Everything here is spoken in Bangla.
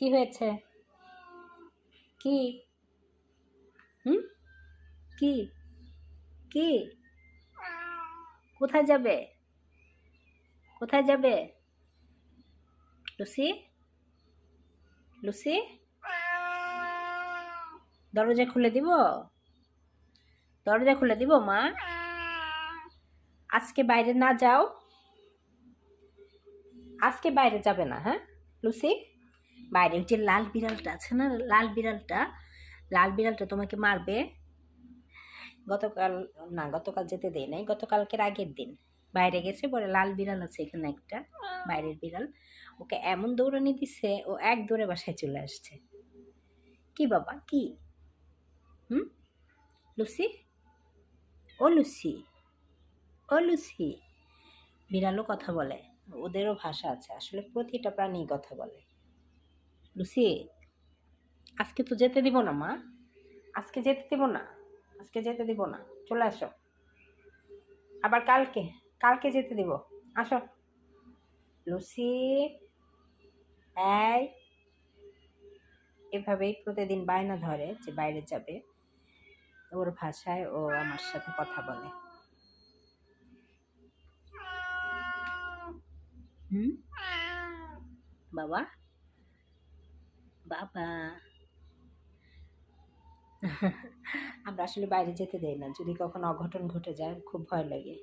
কি হয়েছে? কি? হুম? কি? কি? কোথায় যাবে? কোথায় যাবে? লুসি? লুসি? দরজা খুলে দিব? দরজা খুলে দিব মা? আজকে বাইরে না যাও? আজকে বাইরে যাবে না, হ্যাঁ লুসি? বাইরে ওই যে লাল বিড়ালটা আছে না, লাল বিড়ালটা তোমাকে মারবে। গতকাল, না গতকাল যেতে দেই নাই, গতকালকের আগের দিন বাইরে গেছে, পরে লাল বিড়াল আছে এখানে একটা, বাইরের বিড়াল, ওকে এমন দৌড়ানি দিছে, ও এক দৌড়ে বাসায় চলে আসছে। কি বাবা কি? হুম? লুসি? ও লুসি? ও লুসি? বিড়ালও কথা বলে, ওদেরও ভাষা আছে, আসলে প্রতিটা প্রাণী কথা বলে। লুসি, আজকে তো যেতে দিব না মা, আজকে যেতে দিব না, আজকে যেতে দিব না, চলে আসো। আবার কালকে, কালকে যেতে দিব, আসো। লুসি, এই এভাবেই প্রতিদিন বায়না ধরে যে বাইরে যাবে, ওর ভাষায় ও আমার সাথে কথা বলে। হুম? বাবা, বাবা। আমরা আসলে বাইরে যেতে দেই না, যদি কখনো অঘটন ঘটে যায় খুব ভয় লাগে।